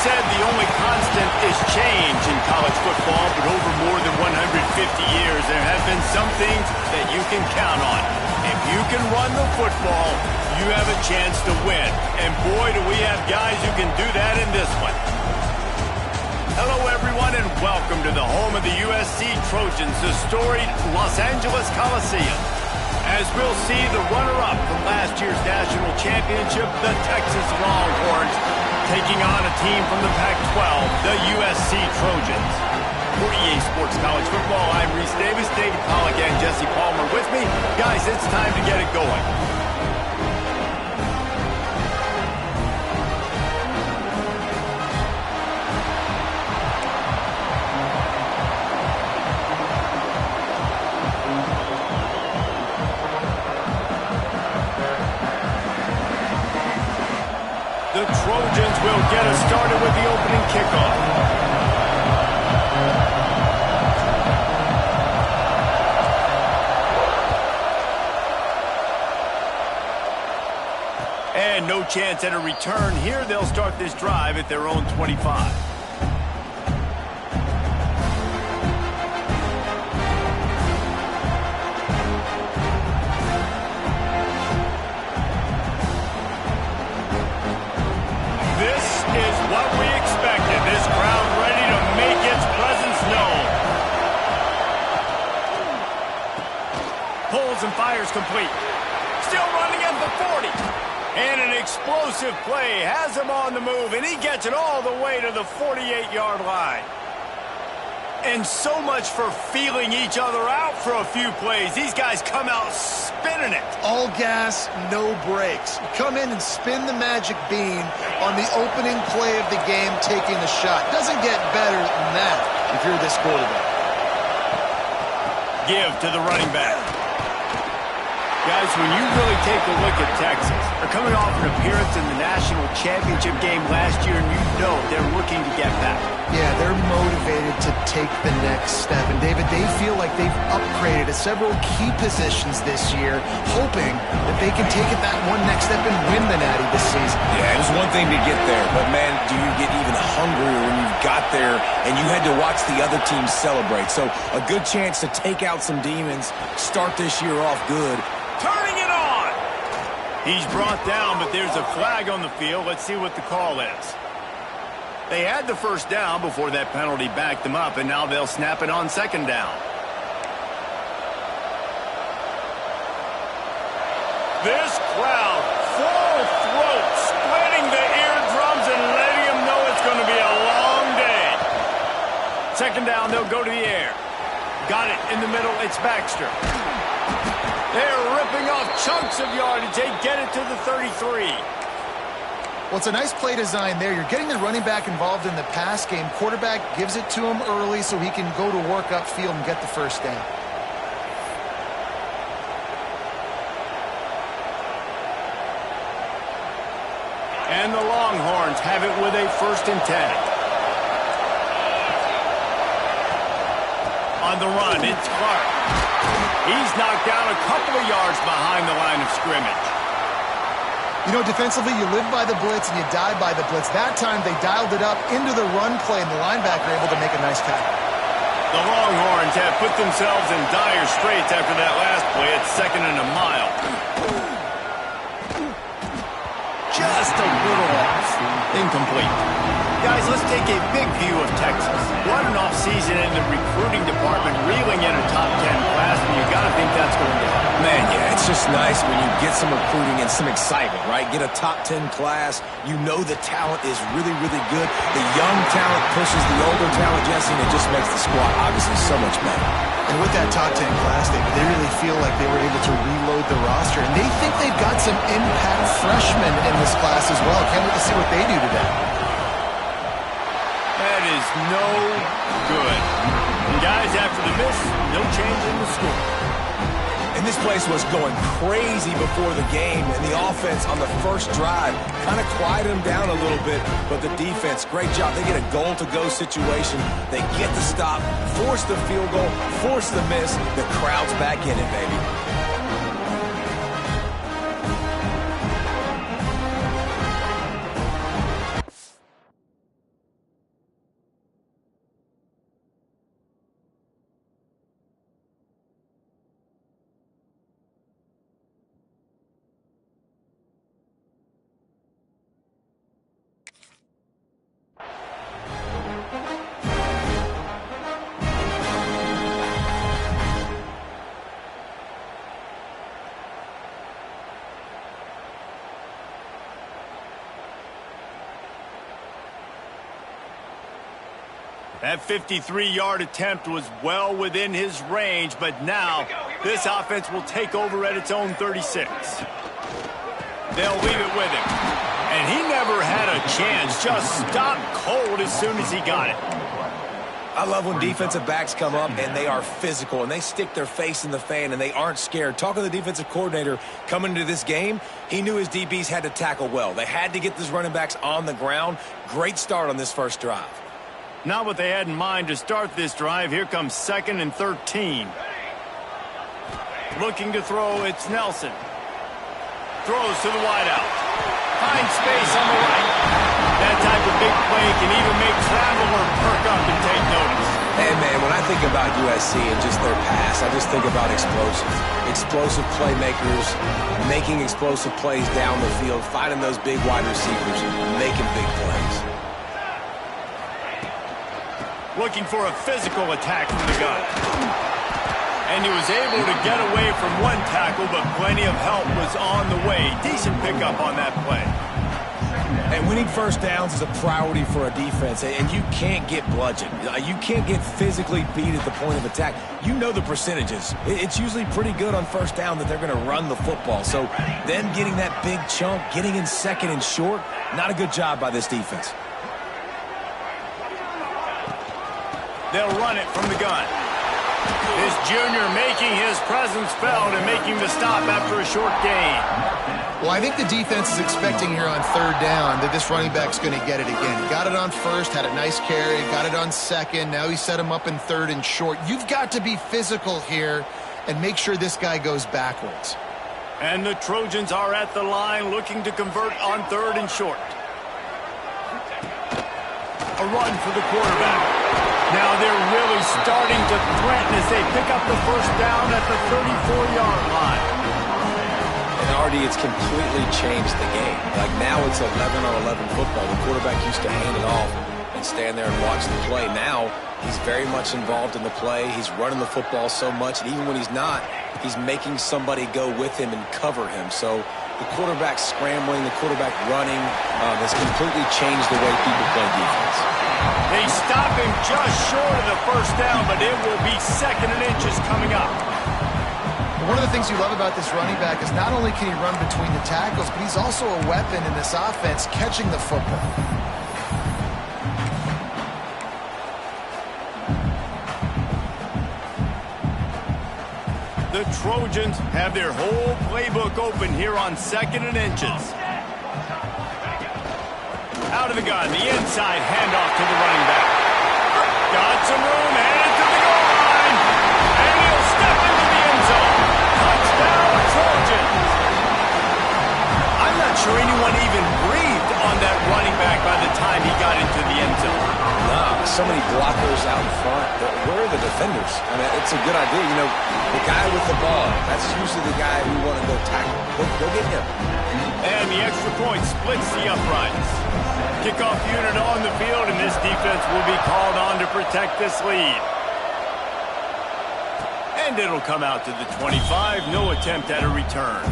said the only constant is change in college football, but over more than 150 years, there have been some things that you can count on. If you can run the football, you have a chance to win. And boy, do we have guys who can do that in this one. Hello, everyone, and welcome to the home of the USC Trojans, the storied Los Angeles Coliseum. As we'll see, the runner-up from last year's national championship, the Texas Longhorns, taking on a team from the Pac-12, the USC Trojans. For EA Sports College Football, I'm Reese Davis, David Pollack, and Jesse Palmer with me. Guys, it's time to get it going. The Trojans will get us started with the opening kickoff. And no chance at a return here. They'll start this drive at their own 25. What we expected, this crowd ready to make its presence known. Pulls and fires complete. Still running at the 40. And an explosive play has him on the move, and he gets it all the way to the 48-yard line. And so much for feeling each other out for a few plays. These guys come out spinning it. All gas, no brakes. Come in and spin the magic bean on the opening play of the game, taking a shot. Doesn't get better than that if you're this quarterback. Give to the running back. Guys, when you really take a look at Texas, they're coming off an appearance in the national championship game last year, and you know they're looking to get back. Yeah, they're motivated to take the next step. And, David, they feel like they've upgraded at several key positions this year, hoping that they can take it that one next step and win the Natty this season. Yeah, it was one thing to get there, but, man, do you get even hungrier when you got there and you had to watch the other team celebrate? So a good chance to take out some demons, start this year off good. Turning it on. He's brought down, but there's a flag on the field. Let's see what the call is. They had the first down before that penalty backed them up, and now they'll snap it on second down. This crowd, full throat, splitting the eardrums and letting them know it's going to be a long day. Second down, they'll go to the air. Got it in the middle, it's Baxter. They're ripping off chunks of yardage. They get it to the 33. Well, it's a nice play design there. You're getting the running back involved in the pass game. Quarterback gives it to him early so he can go to work upfield and get the first down. And the Longhorns have it with a 1st and 10. On the run, it's Clark. He's knocked down a couple of yards behind the line of scrimmage. You know, defensively, you live by the blitz and you die by the blitz. That time, they dialed it up into the run play, and the linebacker able to make a nice tackle. The Longhorns have put themselves in dire straits after that last play. It's 2nd and a mile. Just a little off. Incomplete. Guys, let's take a big view of Texas. What an offseason in the recruiting department, reeling in a top 10 class, and you got to think that's going to help. Man, yeah, it's just nice when you get some recruiting and some excitement, right? Get a top 10 class. You know the talent is really, really good. The young talent pushes the older talent, Jesse, and it just makes the squad obviously so much better. And with that top 10 class, David, they really feel like they were able to reload the roster. And they think they've got some impact freshmen in this class as well. Can't wait to see what they do today. That is no good. And guys, after the miss, no change in the score. And this place was going crazy before the game, and the offense on the first drive kind of quieted them down a little bit, but the defense, great job. They get a goal-to-go situation. They get the stop, force the field goal, force the miss. The crowd's back in it, baby. That 53-yard attempt was well within his range, but now this offense will take over at its own 36. They'll leave it with him. And he never had a chance, just stopped cold as soon as he got it. I love when defensive backs come up and they are physical and they stick their face in the fan and they aren't scared. Talking to the defensive coordinator coming into this game, he knew his DBs had to tackle well. They had to get these running backs on the ground. Great start on this first drive. Not what they had in mind to start this drive. Here comes 2nd and 13. Looking to throw, it's Nelson. Throws to the wideout. Finds space on the right. That type of big play can even make Traveler perk up and take notice. Hey, man, when I think about USC and just their pass, I just think about explosive. Explosive playmakers, making explosive plays down the field, finding those big wide receivers, making big plays. Looking for a physical attack from the gun. And he was able to get away from one tackle, but plenty of help was on the way. Decent pickup on that play. And winning first downs is a priority for a defense, and you can't get bludgeoned. You can't get physically beat at the point of attack. You know the percentages. It's usually pretty good on first down that they're going to run the football. So them getting that big chunk, getting in 2nd and short, not a good job by this defense. They'll run it from the gun. This junior making his presence felt and making the stop after a short gain. Well, I think the defense is expecting here on 3rd down that this running back's going to get it again. He got it on 1st, had a nice carry, got it on 2nd. Now he set him up in 3rd and short. You've got to be physical here and make sure this guy goes backwards. And the Trojans are at the line looking to convert on 3rd and short. A run for the quarterback. Now they're really starting to threaten as they pick up the first down at the 34-yard line. And Artie, it's completely changed the game. Like now it's 11-on-11 football. The quarterback used to hand it off and stand there and watch the play. Now he's very much involved in the play. He's running the football so much, and even when he's not, he's making somebody go with him and cover him. So the quarterback scrambling, the quarterback running has completely changed the way people play defense. They stop him just short of the first down, but it will be 2nd and inches coming up. One of the things you love about this running back is not only can he run between the tackles, but he's also a weapon in this offense catching the football. The Trojans have their whole playbook open here on 2nd and inches. Out of the gun, the inside handoff to the running back. Got some room, headed to the goal line. And he'll step into the end zone. Touchdown, Trojans. I'm not sure anyone even breathed on that running back by the time he got into the end zone. Nah, so many blockers out in front. Where are the defenders? I mean, it's a good idea. You know, the guy with the ball, that's usually the guy we want to go tackle. Go get him. And the extra point splits the uprights. Kickoff unit on the field, and this defense will be called on to protect this lead. And it'll come out to the 25. No attempt at a return.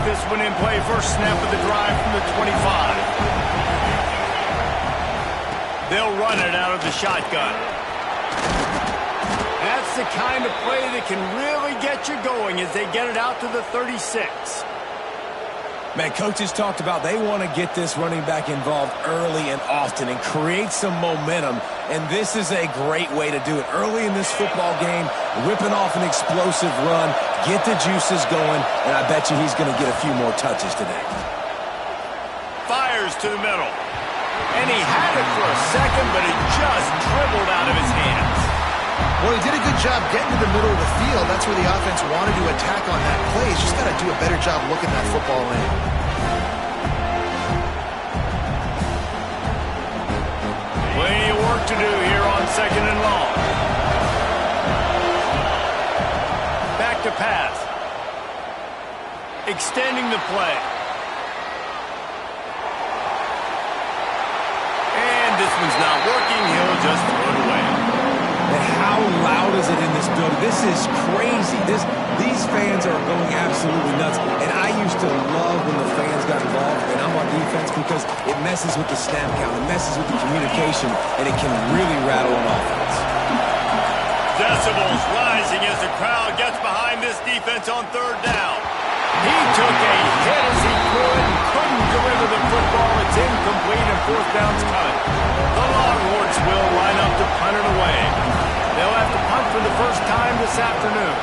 This one in play, first snap of the drive from the 25. They'll run it out of the shotgun. That's the kind of play that can really get you going as they get it out to the 36. Man, coaches talked about they want to get this running back involved early and often and create some momentum, and this is a great way to do it. Early in this football game, whipping off an explosive run, get the juices going, and I bet you he's going to get a few more touches today. Fires to the middle. And he had it for a second, but it just dribbled out of his hands. Well, he did a good job getting to the middle of the field. That's where the offense wanted to attack on that play. He's just got to do a better job looking that football in. Plenty of work to do here on 2nd and long. Back to pass. Extending the play. And this one's not working, he'll just throw it away. And how loud is it in this building? This is crazy. These fans are going absolutely nuts. And I used to love when the fans got involved, and I'm on defense, because it messes with the snap count, it messes with the communication, and it can really rattle an offense. Decibels rising as the crowd gets behind this defense on third down. He took a hit as he could and couldn't deliver the football. It's incomplete and fourth down's coming. The Longhorns will line up to punt it away. They'll have to punt for the first time this afternoon.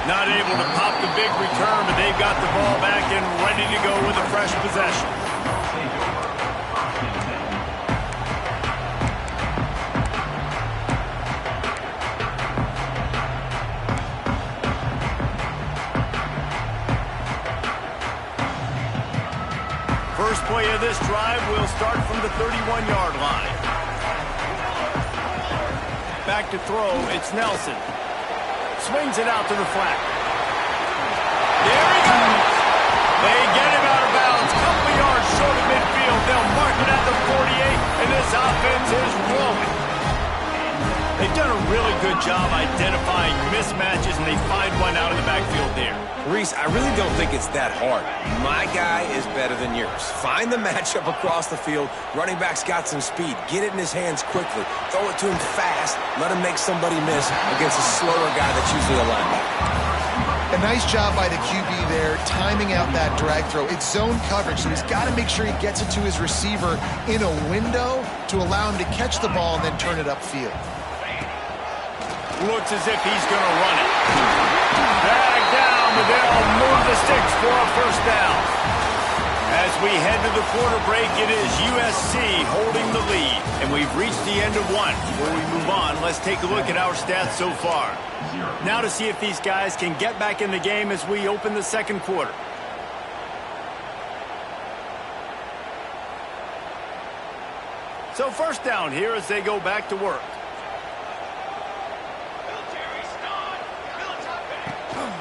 Not able to pop the big return, but they've got the ball back and ready to go with a fresh possession. First play of this drive will start from the 31-yard line. Back to throw, it's Nelson. Swings it out to the flat. There he goes! They get him out of bounds. Couple of yards short of midfield. They'll mark it at the 48, and this offense is rolling. They've done a really good job identifying mismatches, and they find one out of the backfield there. Reese, I really don't think it's that hard. My guy is better than yours. Find the matchup across the field. Running back's got some speed. Get it in his hands quickly. Throw it to him fast. Let him make somebody miss against a slower guy that's usually a linebacker. A nice job by the QB there, timing out that drag throw. It's zone coverage, so he's got to make sure he gets it to his receiver in a window to allow him to catch the ball and then turn it upfield. Looks as if he's going to run it. Back down, but they'll move the sticks for a first down. As we head to the quarter break, it is USC holding the lead. And we've reached the end of one. Before we move on, let's take a look at our stats so far. Now to see if these guys can get back in the game as we open the second quarter. So first down here as they go back to work.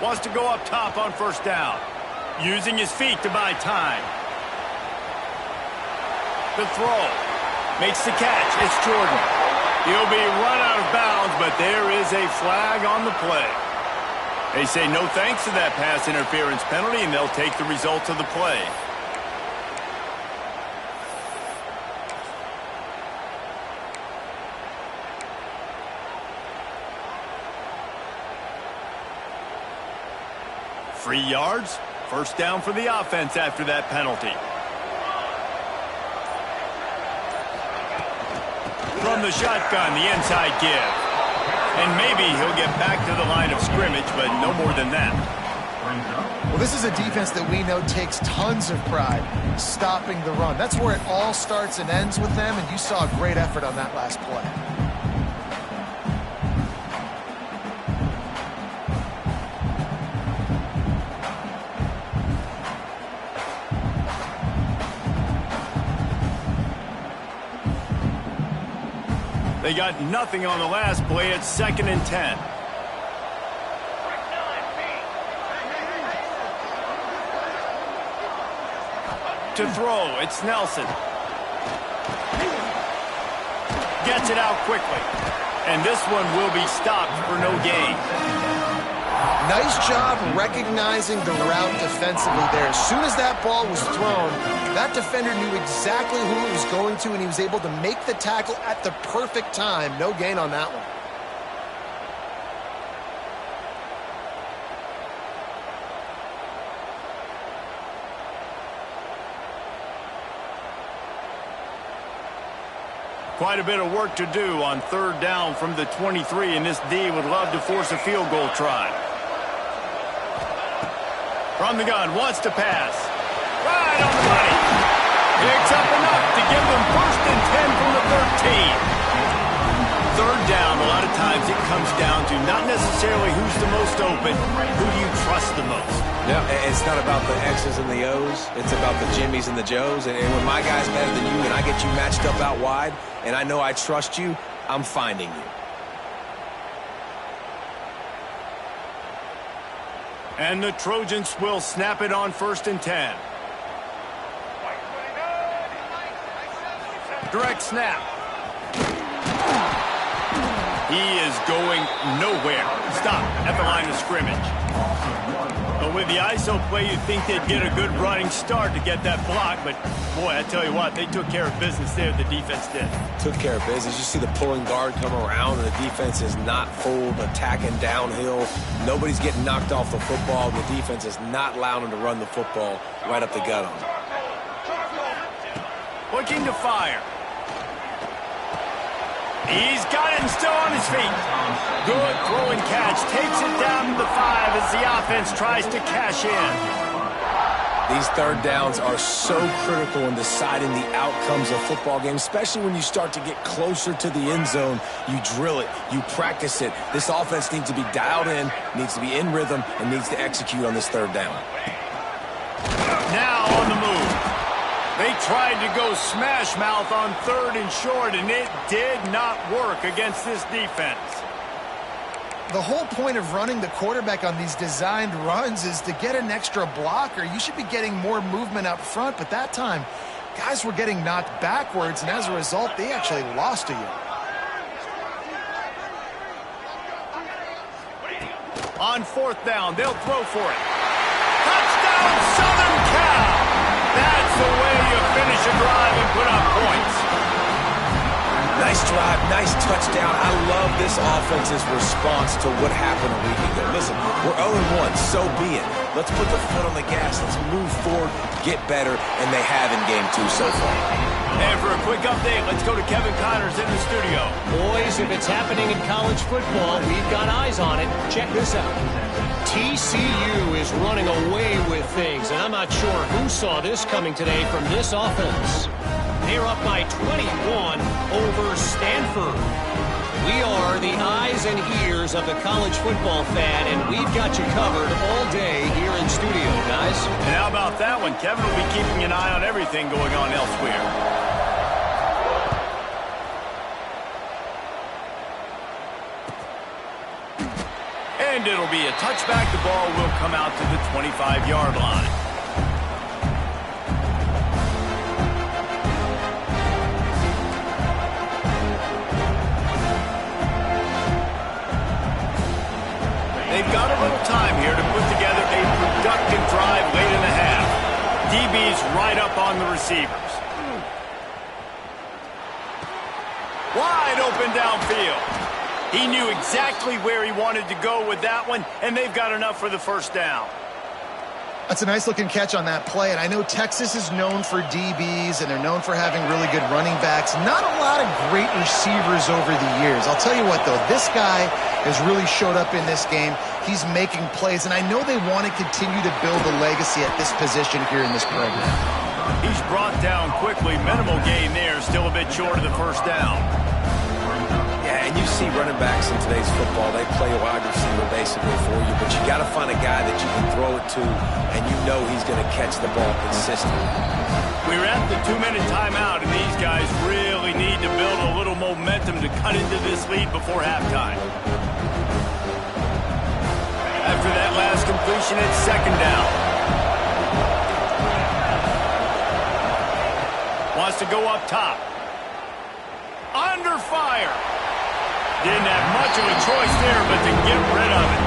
Wants to go up top on first down. Using his feet to buy time. The throw. Makes the catch. It's Jordan. He'll be run out of bounds, but there is a flag on the play. They say no thanks to that pass interference penalty, and they'll take the results of the play. Free yards. First down for the offense after that penalty. From the shotgun, the inside give. And maybe he'll get back to the line of scrimmage, but no more than that. Well, this is a defense that we know takes tons of pride stopping the run. That's where it all starts and ends with them, and you saw a great effort on that last play. They got nothing on the last play. It's 2nd and 10. To throw, it's Nelson. Gets it out quickly. And this one will be stopped for no gain. Nice job recognizing the route defensively there. As soon as that ball was thrown, that defender knew exactly who it was going to, and he was able to make the tackle at the perfect time. No gain on that one. Quite a bit of work to do on third down from the 23, and this D would love to force a field goal try. From the gun, wants to pass. Right on the money. Picks up enough to give them 1st and 10 from the 13. Third down, a lot of times it comes down to not necessarily who's the most open, who do you trust the most? Yeah, it's not about the X's and the O's. It's about the Jimmys and the Joes. And when my guy's better than you and I get you matched up out wide and I know I trust you, I'm finding you. And the Trojans will snap it on 1st and 10. Direct snap. He is going nowhere. Stop at the line of scrimmage. But with the ISO play, you'd think they'd get a good running start to get that block. But, boy, I tell you what, they took care of business there, the defense did. Took care of business. You see the pulling guard come around, and the defense is not fooled, attacking downhill. Nobody's getting knocked off the football. The defense is not allowing them to run the football right up the gut on them. Looking to fire. He's got it and still on his feet. Good throw and catch. Takes it down to the 5 as the offense tries to cash in. These third downs are so critical in deciding the outcomes of football games, especially when you start to get closer to the end zone. You drill it. You practice it. This offense needs to be dialed in, needs to be in rhythm, and needs to execute on this third down. Now on the move. They tried to go smash mouth on 3rd and short, and it did not work against this defense. The whole point of running the quarterback on these designed runs is to get an extra blocker. You should be getting more movement up front, but that time, guys were getting knocked backwards, and as a result, they actually lost to you. On 4th down, they'll throw for it. Touchdown, Southern Cal! That's the way you finish a drive and put up points. Nice drive, nice touchdown. I love this offense's response to what happened a week ago. Listen, we're 0-1, so be it. Let's put the foot on the gas. Let's move forward, get better, and they have in game 2 so far. And for a quick update, let's go to Kevin Connors in the studio. Boys, if it's happening in college football, we've got eyes on it. Check this out. TCU is running away with things, and I'm not sure who saw this coming today from this offense. They're up by 21 over Stanford. We are the eyes and ears of the college football fan, and we've got you covered all day here in studio, guys. And how about that one? Kevin will be keeping an eye on everything going on elsewhere. And it'll be a touchback. The ball will come out to the 25-yard line. They've got a little time here to put together a productive drive late in the half. DB's right up on the receivers. Wide open downfield. He knew exactly where he wanted to go with that one, and they've got enough for the first down. That's a nice-looking catch on that play, and I know Texas is known for DBs, and they're known for having really good running backs. Not a lot of great receivers over the years. I'll tell you what, though, this guy has really showed up in this game. He's making plays, and I know they want to continue to build a legacy at this position here in this program. He's brought down quickly. Minimal gain there, still a bit short of the first down. Yeah, and you see running backs in today's football, they play a wide receiver basically for you, but you got to find a guy that you can throw it to, and you know he's going to catch the ball consistently. We're at the 2-minute timeout, and these guys really need to build a little momentum to cut into this lead before halftime. After that last completion, it's 2nd down. Wants to go up top. Under fire. Didn't have much of a choice there, but to get rid of it.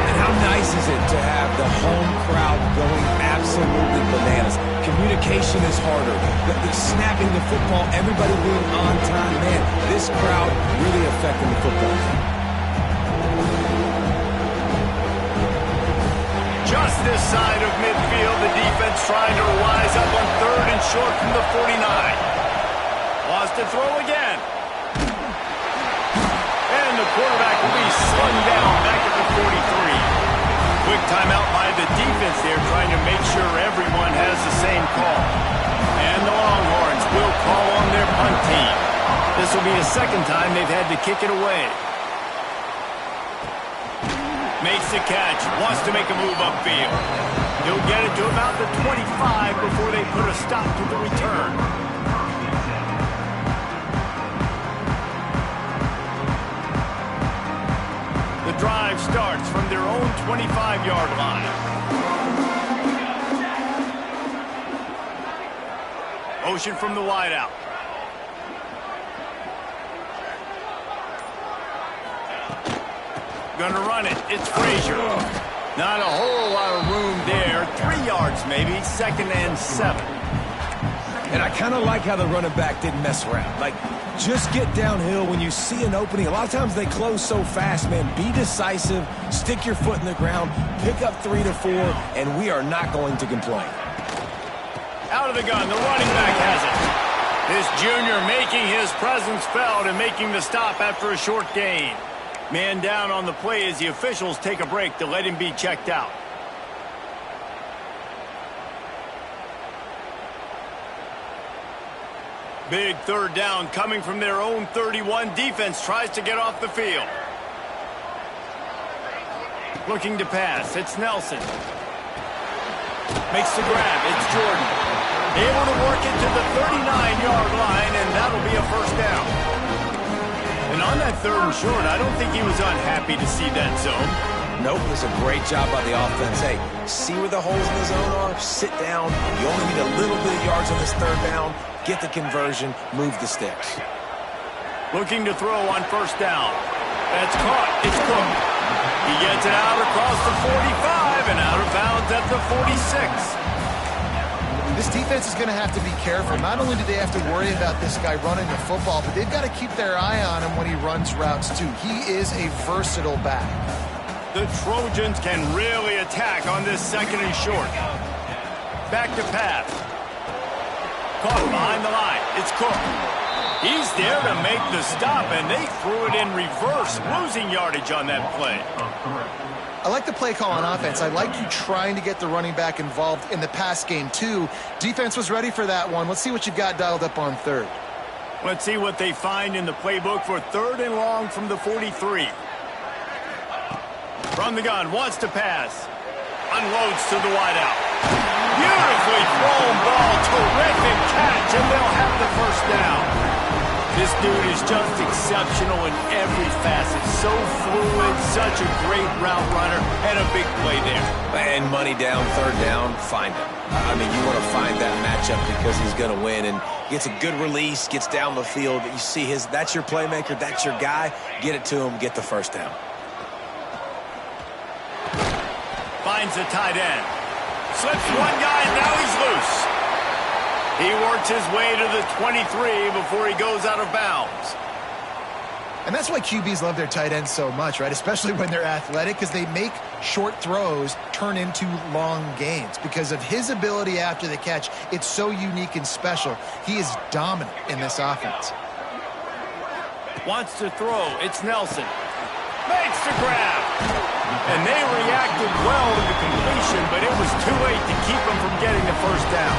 And how nice is it to have the home crowd going absolutely bananas? Communication is harder. The snapping the football, everybody being on time. Man, this crowd really affecting the football game. Just this side of midfield, the defense trying to rise up on 3rd and short from the 49. Wants to throw again. And the quarterback will be slung down back at the 43. Quick timeout by the defense there, trying to make sure everyone has the same call. And the Longhorns will call on their punt team. This will be the 2nd time they've had to kick it away. Makes the catch, wants to make a move upfield. He'll get it to about the 25 before they put a stop to the return. The drive starts from their own 25-yard line. Motion from the wideout. Gonna run it. It's Frazier. Not a whole lot of room there. 3 yards maybe. 2nd and 7. And I kind of like how the running back didn't mess around. Like, just get downhill when you see an opening. A lot of times they close so fast, man. Be decisive. Stick your foot in the ground. Pick up 3 to 4, and we are not going to complain. Out of the gun. The running back has it. This junior making his presence felt and making the stop after a short gain. Man down on the play as the officials take a break to let him be checked out. Big 3rd down coming from their own 31. Defense tries to get off the field. Looking to pass. It's Nelson. Makes the grab. It's Jordan. Able to work it to the 39-yard line, and that'll be a 1st down. And on that 3rd and short, I don't think he was unhappy to see that zone. Nope, it was a great job by the offense. Hey, see where the holes in the zone are? Sit down. You only need a little bit of yards on this 3rd down. Get the conversion. Move the sticks. Looking to throw on 1st down. That's caught. It's Cook. He gets it out across the 45 and out of bounds at the 46. This defense is going to have to be careful. Not only do they have to worry about this guy running the football, but they've got to keep their eye on him when he runs routes too. He is a versatile back. The Trojans can really attack on this 2nd and short. Back to pass. Caught behind the line. It's Cook. He's there to make the stop, and they threw it in reverse, losing yardage on that play. I like the play call on offense. I like you trying to get the running back involved in the pass game, too. Defense was ready for that one. Let's see what you got dialed up on 3rd. Let's see what they find in the playbook for 3rd and long from the 43. From the gun, wants to pass. Unloads to the wideout. Beautifully thrown ball. Terrific catch, and they'll have the 1st down. This dude is just exceptional in every facet. So fluid, such a great route runner, and a big play there. And money down, 3rd down, find him. I mean, you want to find that matchup because he's going to win. And gets a good release, gets down the field. You see that's your playmaker, that's your guy. Get it to him, get the 1st down. Finds the tight end. Slips one guy, and now he's loose. He works his way to the 23 before he goes out of bounds. And that's why QBs love their tight ends so much, right? Especially when they're athletic, because they make short throws turn into long gains. Because of his ability after the catch, it's so unique and special. He is dominant in this offense. Wants to throw. It's Nelson. Makes the grab. And they reacted well to the completion, but it was too late to keep them from getting the 1st down.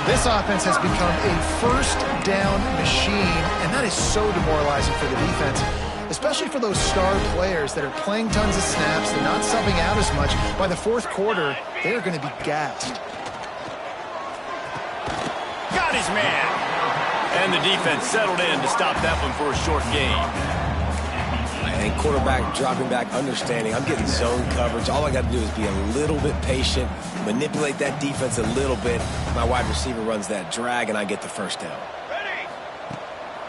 This offense has become a 1st down machine, and that is so demoralizing for the defense, especially for those star players that are playing tons of snaps. They're not subbing out as much. By the 4th quarter, they're going to be gassed. Got his man. And the defense settled in to stop that one for a short gain. And quarterback dropping back, understanding. I'm getting zone coverage. All I got to do is be a little bit patient, manipulate that defense a little bit. My wide receiver runs that drag, and I get the 1st down.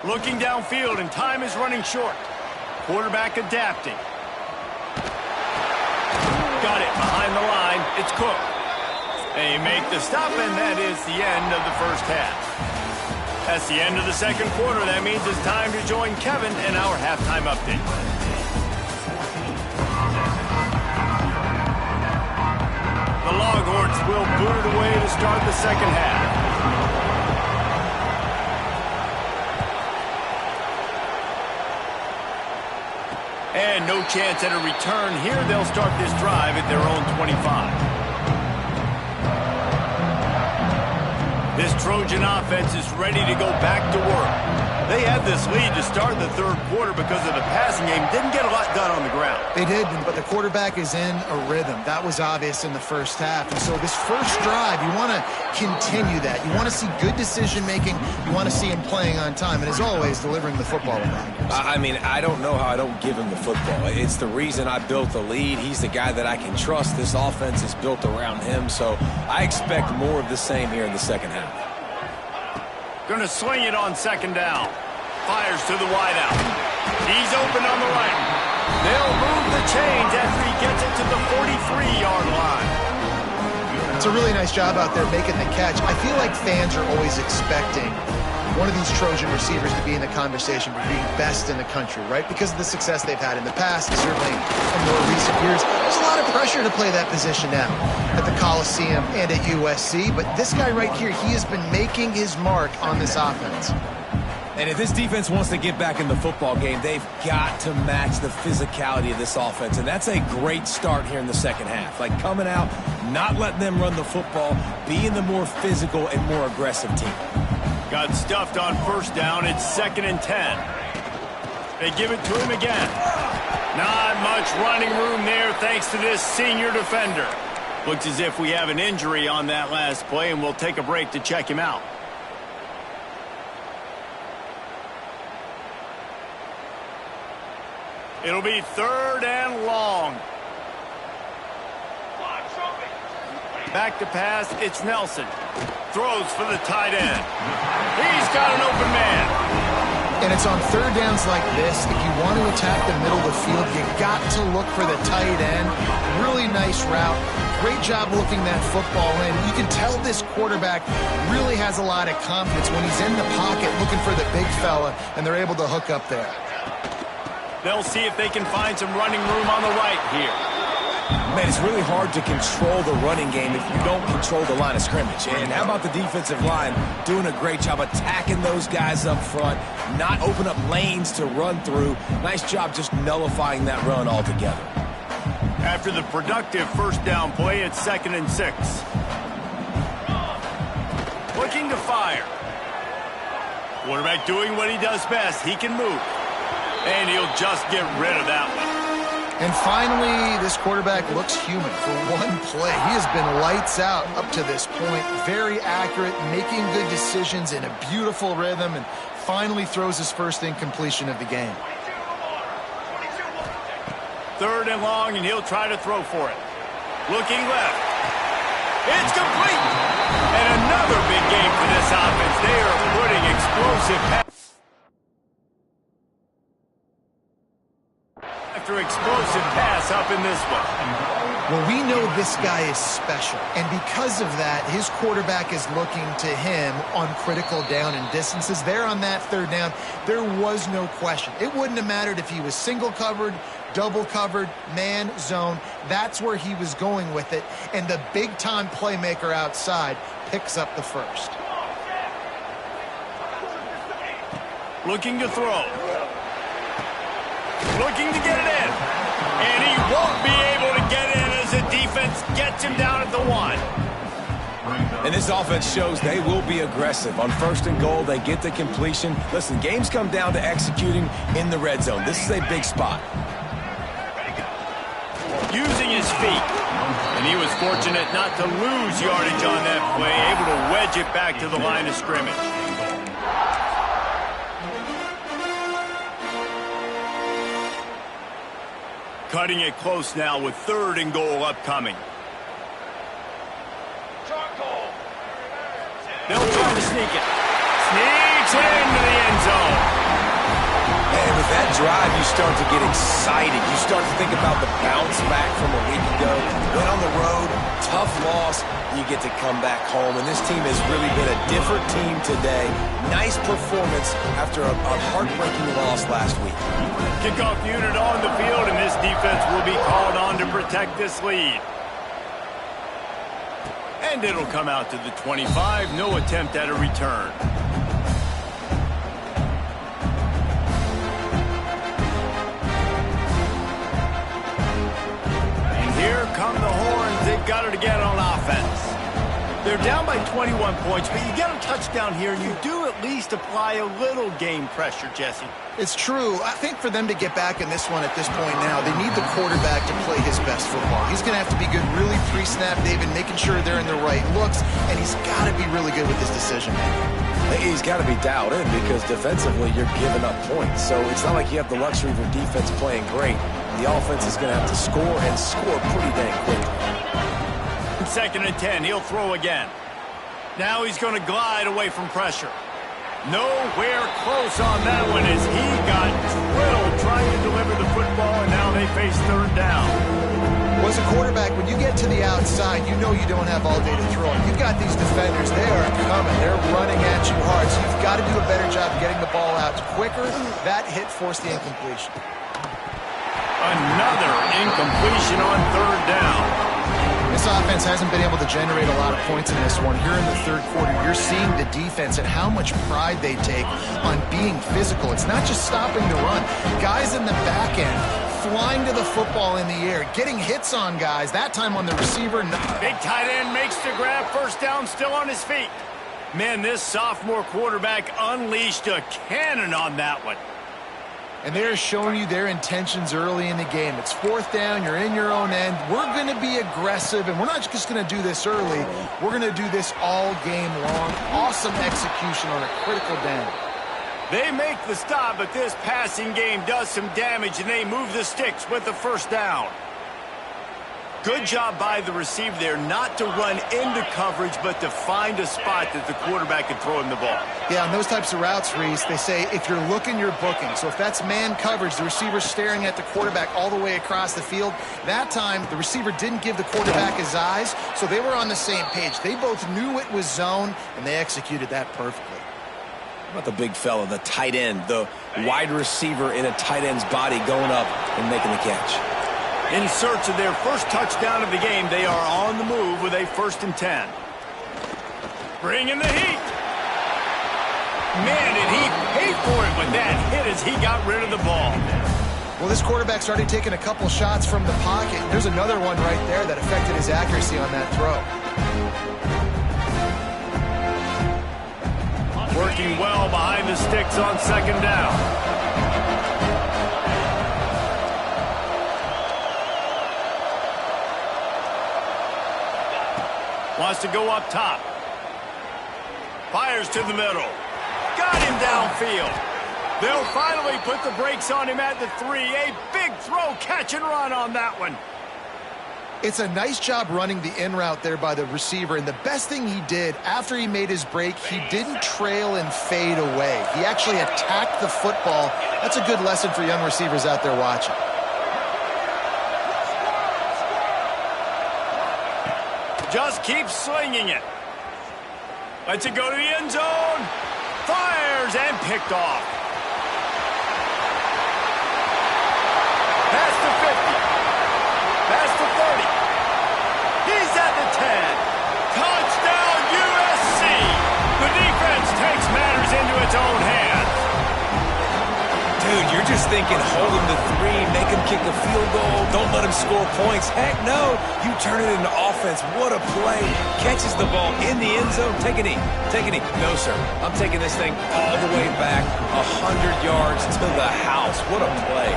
Looking downfield, and time is running short. Quarterback adapting. Got it behind the line. It's Cook. They make the stop, and that is the end of the 1st half. That's the end of the 2nd quarter. That means it's time to join Kevin in our halftime update. The Longhorns will boot it away to start the 2nd half. And no chance at a return here. They'll start this drive at their own 25. This Trojan offense is ready to go back to work. They had this lead to start the 3rd quarter because of the passing game. Didn't get a lot done on the ground. They did, but the quarterback is in a rhythm. That was obvious in the 1st half. And so this 1st drive, you want to continue that. You want to see good decision-making. You want to see him playing on time. And as always, delivering the football with accuracy. I mean, I don't know how I don't give him the football. It's the reason I built the lead. He's the guy that I can trust. This offense is built around him. So I expect more of the same here in the 2nd half. Gonna swing it on 2nd down. Fires to the wideout. He's open on the right. They'll move the chains after he gets it to the 43-yard line. It's a really nice job out there making the catch. I feel like fans are always expecting one of these Trojan receivers to be in the conversation for being best in the country, right? Because of the success they've had in the past, and certainly in more recent years. There's a lot of pressure to play that position now at the Coliseum and at USC, but this guy right here, he has been making his mark on this offense. And if this defense wants to get back in the football game, they've got to match the physicality of this offense. And that's a great start here in the second half. Like coming out, not letting them run the football, being the more physical and more aggressive team. Got stuffed on first down. It's 2nd and 10. They give it to him again. Not much running room there thanks to this senior defender. Looks as if we have an injury on that last play, and we'll take a break to check him out. It'll be 3rd and long. Back to pass, it's Nelson. Throws for the tight end. He's got an open man. And it's on 3rd downs like this, if you want to attack the middle of the field, you got to look for the tight end. Really nice route. Great job looking that football in. You can tell this quarterback really has a lot of confidence when he's in the pocket looking for the big fella, and they're able to hook up there. They'll see if they can find some running room on the right here. Man, it's really hard to control the running game if you don't control the line of scrimmage. And how about the defensive line doing a great job attacking those guys up front, not open up lanes to run through. Nice job just nullifying that run altogether. After the productive first down play, it's 2nd and 6. Looking to fire. Quarterback doing what he does best. He can move. And he'll just get rid of that one. And finally, this quarterback looks human for one play. He has been lights out up to this point. Very accurate, making good decisions in a beautiful rhythm, and finally throws his first incompletion of the game. 3rd and long, and he'll try to throw for it. Looking left. It's complete. And another big game for this offense. They are putting explosive passes. After explosive pass up in this one. Well, we know this guy is special, and because of that, his quarterback is looking to him on critical down and distances. There on that 3rd down, there was no question. It wouldn't have mattered if he was single covered, double covered, man, zone. That's where he was going with it, and the big-time playmaker outside picks up the first. Looking to throw. Looking to get it in. And he won't be able to get in as the defense gets him down at the 1. And this offense shows they will be aggressive. On 1st and goal, they get the completion. Listen, games come down to executing in the red zone. This is a big spot. Using his feet. And he was fortunate not to lose yardage on that play, able to wedge it back to the line of scrimmage. Cutting it close now with 3rd and goal upcoming. They'll try to sneak it. Sneaks it into the end zone. And with that drive, you start to get excited. You start to think about the bounce back from a week ago. Went on the road, tough loss. You get to come back home. And this team has really been a different team today. Nice performance after a heartbreaking loss last week. Kickoff unit on the field, and this defense will be called on to protect this lead. And it'll come out to the 25. No attempt at a return. And here come the horns. They've got it again on offense. They're down by 21 points, but you get a touchdown here, and you do at least apply a little game pressure, Jesse. It's true. I think for them to get back in this one at this point now, they need the quarterback to play his best football. He's going to have to be good really pre-snap, David, making sure they're in the right looks, and he's got to be really good with his decision-making. He's got to be dialed in because defensively you're giving up points. So it's not like you have the luxury of your defense playing great. The offense is going to have to score and score pretty dang quickly. 2nd and 10, he'll throw again. Now he's going to glide away from pressure. Nowhere close on that one as he got drilled trying to deliver the football, and now they face third down. Well, as a quarterback, when you get to the outside, you know you don't have all day to throw. You've got these defenders. They are coming. They're running at you hard. So you've got to do a better job getting the ball out quicker. That hit forced the incompletion. Another incompletion on third down. This offense hasn't been able to generate a lot of points in this one. Here in the third quarter, you're seeing the defense and how much pride they take on being physical. It's not just stopping the run. Guys in the back end flying to the football in the air, getting hits on guys, that time on the receiver. Big tight end makes the grab, first down, still on his feet. Man, this sophomore quarterback unleashed a cannon on that one. And they're showing you their intentions early in the game. It's fourth down, you're in your own end. We're going to be aggressive, and we're not just going to do this early. We're going to do this all game long. Awesome execution on a critical down. They make the stop, but this passing game does some damage, and they move the sticks with the first down. Good job by the receiver there not to run into coverage, but to find a spot that the quarterback can throw him the ball. Yeah, on those types of routes, Reese, they say if you're looking, you're booking. So if that's man coverage, the receiver's staring at the quarterback all the way across the field. That time, the receiver didn't give the quarterback his eyes, so they were on the same page. They both knew it was zone, and they executed that perfectly. How about the big fella, the tight end, the wide receiver in a tight end's body going up and making the catch? In search of their first touchdown of the game, they are on the move with a 1st and 10. Bringing the heat. Man, did he pay for it with that hit as he got rid of the ball. Well, this quarterback started taking a couple shots from the pocket. There's another one right there that affected his accuracy on that throw. Working well behind the sticks on 2nd down. Wants to go up top. Fires to the middle. Got him downfield. They'll finally put the brakes on him at the 3. A big throw, catch and run on that one. It's a nice job running the in route there by the receiver, and the best thing he did after he made his break, he didn't trail and fade away. He actually attacked the football. That's a good lesson for young receivers out there watching. Just keep slinging it. Lets it go to the end zone. Fires and picked off. Past the 50. Past the 30. He's at the 10. Touchdown USC. The defense takes matters into its own hands. Dude, you're just thinking hold him to 3, make him kick a field goal, don't let him score points. Heck no, you turn it into offense. What a play. Catches the ball in the end zone. Take a knee. Take a knee. No, sir. I'm taking this thing all the way back 100 yards to the house. What a play.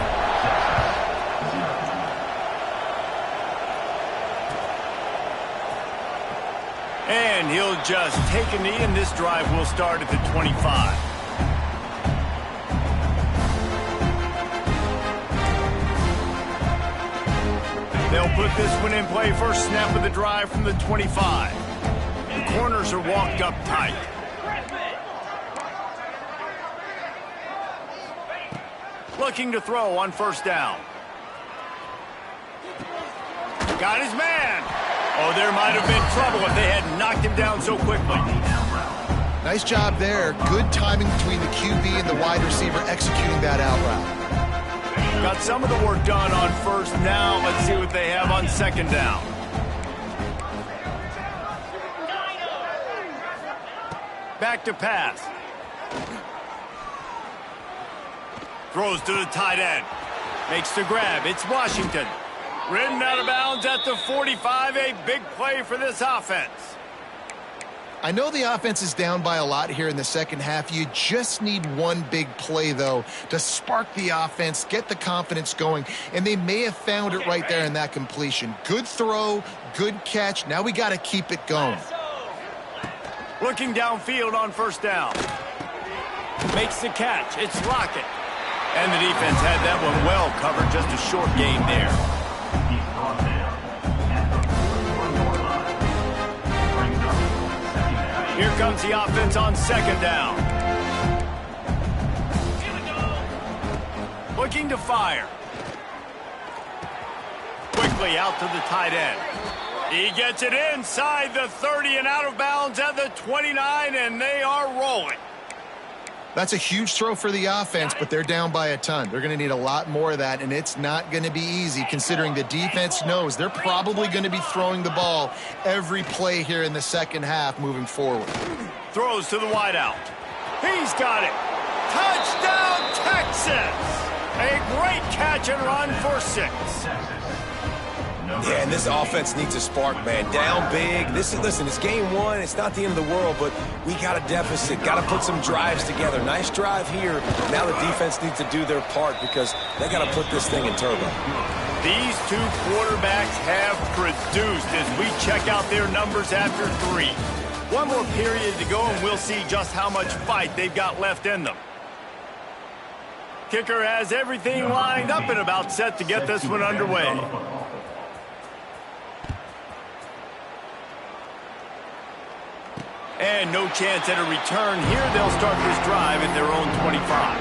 And he'll just take a knee, and this drive will start at the 25. They'll put this one in play. First snap of the drive from the 25. The corners are walked up tight. Looking to throw on 1st down. Got his man. Oh, there might have been trouble if they had knocked him down so quickly. Nice job there. Good timing between the QB and the wide receiver executing that out route. Got some of the work done on 1st. Now let's see what they have on 2nd down. Back to pass. Throws to the tight end. Makes the grab. It's Washington. Ridden out of bounds at the 45. A big play for this offense. I know the offense is down by a lot here in the second half. You just need one big play, though, to spark the offense, get the confidence going, and they may have found it right there in that completion. Good throw, good catch. Now we got to keep it going. Looking downfield on 1st down. Makes the catch. It's Lockett. And the defense had that one well covered. Just a short gain there. Here comes the offense on 2nd down. Looking to fire. quickly out to the tight end. He gets it inside the 30 and out of bounds at the 29, and they are rolling. That's a huge throw for the offense, but they're down by a ton. They're going to need a lot more of that, and it's not going to be easy considering the defense knows they're probably going to be throwing the ball every play here in the second half moving forward. Throws to the wideout. He's got it. Touchdown, Texas! A great catch and run for 6. Yeah, and this offense needs a spark, man. Down big. Listen, it's game 1. It's not the end of the world, but we got a deficit. Got to put some drives together. Nice drive here. Now the defense needs to do their part because they got to put this thing in turbo. These two quarterbacks have produced as we check out their numbers after 3. One more period to go, and we'll see just how much fight they've got left in them. Kicker has everything lined up and about set to get this one underway. And no chance at a return here. They'll start this drive at their own 25.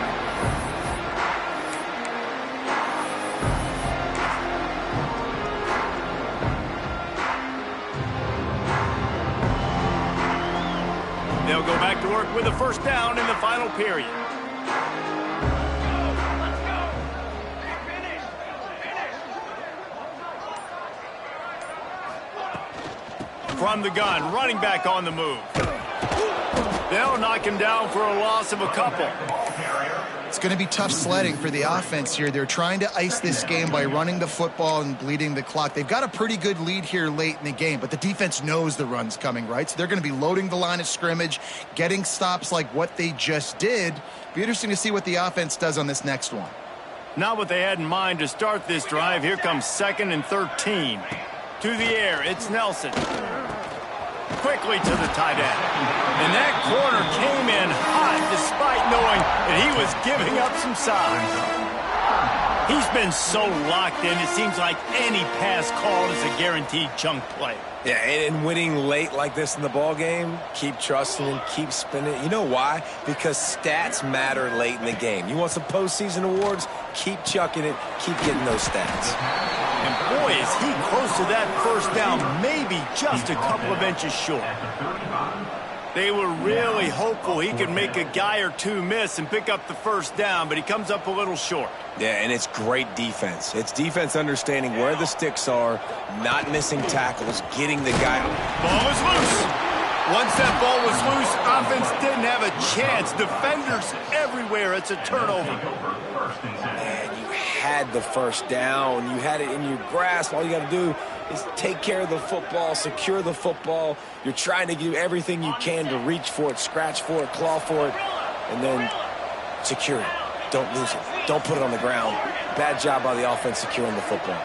They'll go back to work with a first down in the final period. From the gun, running back on the move. They'll knock him down for a loss of a couple. It's going to be tough sledding for the offense here. They're trying to ice this game by running the football and bleeding the clock. They've got a pretty good lead here late in the game, but the defense knows the run's coming, right? So they're going to be loading the line of scrimmage, getting stops like what they just did. Be interesting to see what the offense does on this next one. Not what they had in mind to start this drive. Here comes 2nd and 13. To the air, it's Nelson. Quickly to the tight end. And that corner came in hot despite knowing that he was giving up some size. He's been so locked in, it seems like any pass called is a guaranteed chunk play. Yeah, and winning late like this in the ball game, keep trusting and keep spinning. You know why? Because stats matter late in the game. You want some postseason awards? Keep chucking it. Keep getting those stats. And boy, is he close to that first down, maybe just a couple of inches short. They were really hopeful he could make a guy or two miss and pick up the first down, but he comes up a little short. Yeah, and it's great defense. It's defense understanding where the sticks are, not missing tackles, getting the guy. Ball is loose. Once that ball was loose, offense didn't have a chance. Defenders everywhere. It's a turnover. Man, you had the first down. You had it in your grasp. All you got to do is take care of the football, secure the football. You're trying to do everything you can to reach for it, scratch for it, claw for it, and then secure it. Don't lose it. Don't put it on the ground. Bad job by the offense securing the football.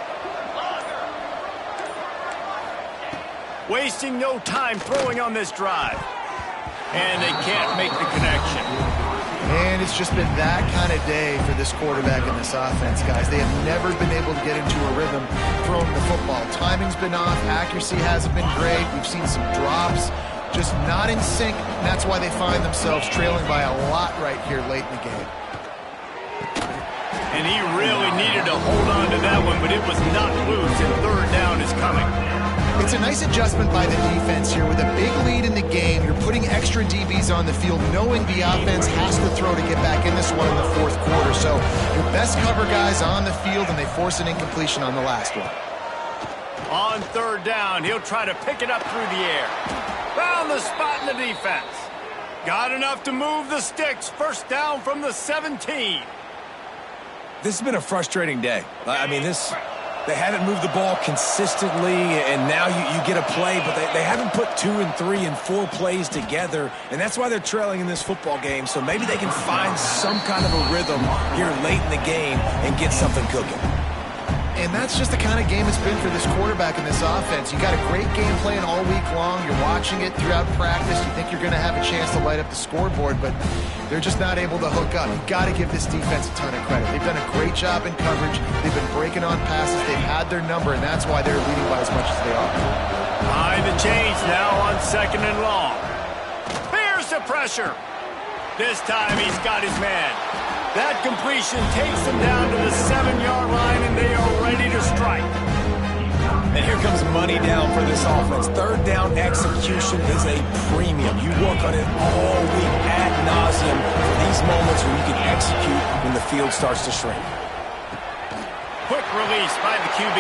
Wasting no time throwing on this drive. And they can't make the connection. And it's just been that kind of day for this quarterback and this offense, guys. They have never been able to get into a rhythm throwing the football. Timing's been off. Accuracy hasn't been great. We've seen some drops. Just not in sync. And that's why they find themselves trailing by a lot right here late in the game. And he really needed to hold on to that one, but it was not loose, and third down is coming. It's a nice adjustment by the defense here. With a big lead in the game, you're putting extra DBs on the field, knowing the offense has to throw to get back in this one in the fourth quarter. So your best cover guys on the field, and they force an incompletion on the last one. On third down, he'll try to pick it up through the air. Found the spot in the defense. Got enough to move the sticks. First down from the 17. This has been a frustrating day. I mean, they haven't moved the ball consistently, and now you get a play, but they haven't put 2 and 3 and 4 plays together, and that's why they're trailing in this football game. So maybe they can find some kind of a rhythm here late in the game and get something cooking. And that's just the kind of game it's been for this quarterback and this offense. You got a great game plan all week long. You're watching it throughout practice. You think you're going to have a chance to light up the scoreboard, but they're just not able to hook up. You've got to give this defense a ton of credit. They've done a great job in coverage. They've been breaking on passes. They've had their number, and that's why they're leading by as much as they are. Behind the chains now on 2nd and long. Here's the pressure. This time he's got his man. That completion takes them down to the 7-yard line, and they are ready to strike. And here comes money down for this offense. Third down execution is a premium. You work on it all week ad nauseum for these moments when you can execute when the field starts to shrink. Quick release by the QB.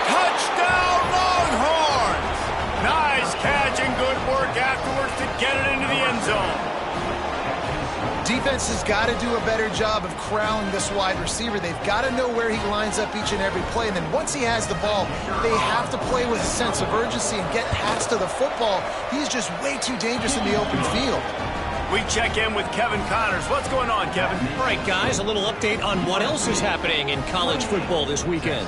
Touchdown Longhorns! Nice catch and good work afterwards to get it into the end zone. Defense has got to do a better job of corralling this wide receiver. They've got to know where he lines up each and every play. And then once he has the ball, they have to play with a sense of urgency and get past to the football. He's just way too dangerous in the open field. We check in with Kevin Connors. What's going on, Kevin? All right, guys, a little update on what else is happening in college football this weekend.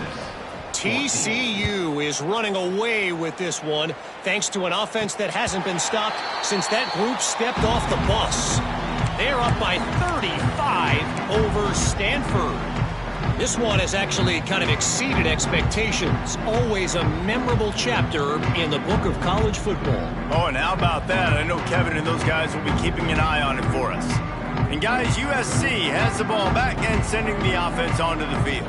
TCU is running away with this one thanks to an offense that hasn't been stopped since that group stepped off the bus. They're up by 35 over Stanford. This one has actually kind of exceeded expectations. Always a memorable chapter in the book of college football. Oh, and how about that? I know Kevin and those guys will be keeping an eye on it for us. And guys, USC has the ball back and sending the offense onto the field.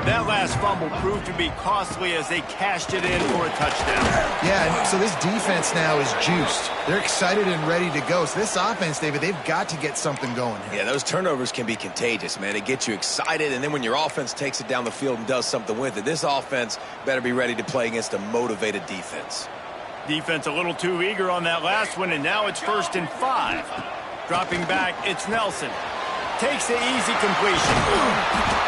That last fumble proved to be costly as they cashed it in for a touchdown. Yeah, and so this defense now is juiced. They're excited and ready to go. So this offense, David, they've got to get something going here. Yeah, those turnovers can be contagious, man. It gets you excited, and then when your offense takes it down the field and does something with it, this offense better be ready to play against a motivated defense. Defense a little too eager on that last one, and now it's 1st and 5. Dropping back, it's Nelson. Takes the easy completion.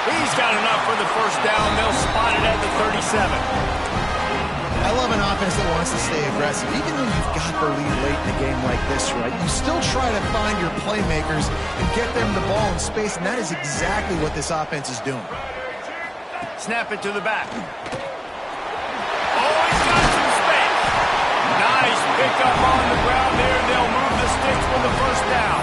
He's got enough for the first down. They'll spot it at the 37. I love an offense that wants to stay aggressive. Even when you've got the lead late in a game like this, right, you still try to find your playmakers and get them the ball in space, and that is exactly what this offense is doing. Snap it to the back. Oh, he's got some space. Nice pickup on the ground there. They'll move the sticks for the first down.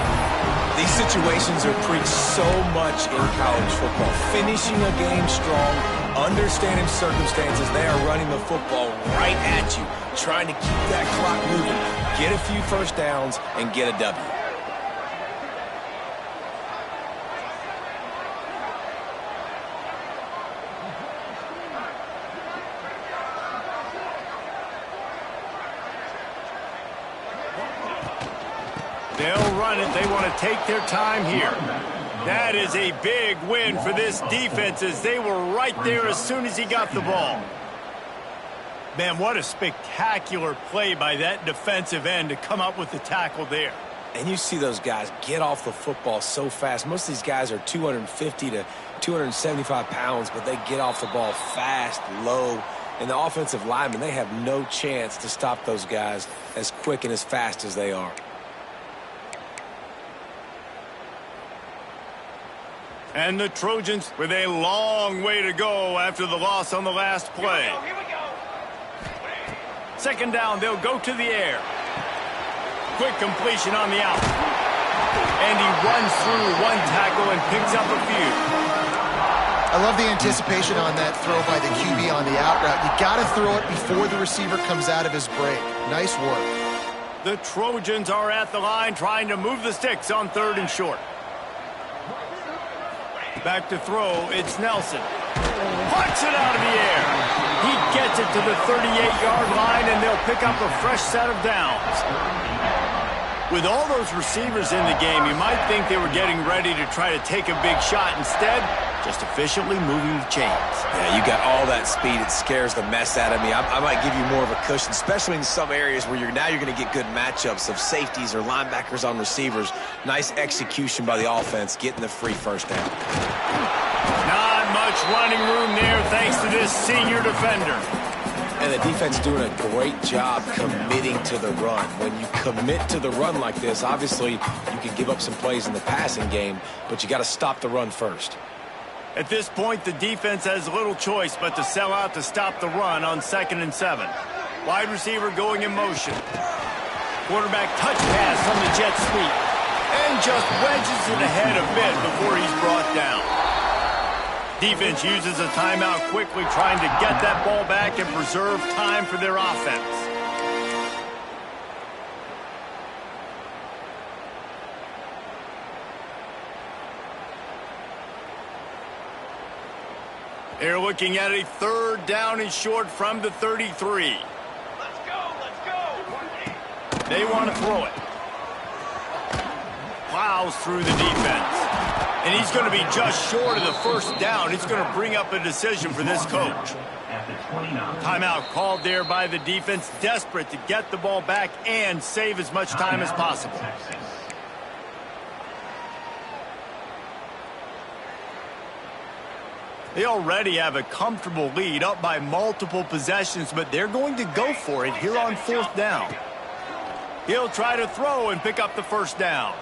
These situations are preached so much in college football. Finishing a game strong, understanding circumstances. They are running the football right at you, trying to keep that clock moving, get a few first downs, and get a W. They'll run it. They want to take their time here. That is a big win for this defense as they were right there as soon as he got the ball. Man, what a spectacular play by that defensive end to come up with the tackle there. And you see those guys get off the football so fast. Most of these guys are 250 to 275 pounds, but they get off the ball fast, low. And the offensive linemen, they have no chance to stop those guys as quick and as fast as they are. And the Trojans with a long way to go after the loss on the last play. Here we go. Second down, they'll go to the air. Quick completion on the out. And he runs through one tackle and picks up a few. I love the anticipation on that throw by the QB on the out route. You got to throw it before the receiver comes out of his break. Nice work. The Trojans are at the line trying to move the sticks on 3rd and short. Back to throw, it's Nelson. Puts it out of the air. He gets it to the 38-yard line, and they'll pick up a fresh set of downs. With all those receivers in the game, you might think they were getting ready to try to take a big shot. Instead, just efficiently moving the chains. Yeah, you got all that speed. It scares the mess out of me. I might give you more of a cushion, especially in some areas where you're going to get good matchups of safeties or linebackers on receivers. Nice execution by the offense, getting the free first down. Not much running room there thanks to this senior defender. And the defense doing a great job committing to the run. When you commit to the run like this, obviously you can give up some plays in the passing game, but you got to stop the run first. At this point, the defense has little choice but to sell out to stop the run on 2nd and 7. Wide receiver going in motion. Quarterback touch pass from the jet sweep. And just wedges it ahead a bit before he's brought down. Defense uses a timeout quickly, trying to get that ball back and preserve time for their offense. They're looking at a 3rd down and short from the 33. Let's go. They want to throw it. Plows through the defense. And he's going to be just short of the 1st down. It's going to bring up a decision for this coach. Timeout called there by the defense, desperate to get the ball back and save as much time as possible. They already have a comfortable lead, up by multiple possessions, but they're going to go for it here on 4th down. He'll try to throw and pick up the 1st down.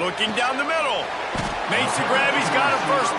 Looking down the middle. Makes the grab. He's got a 1st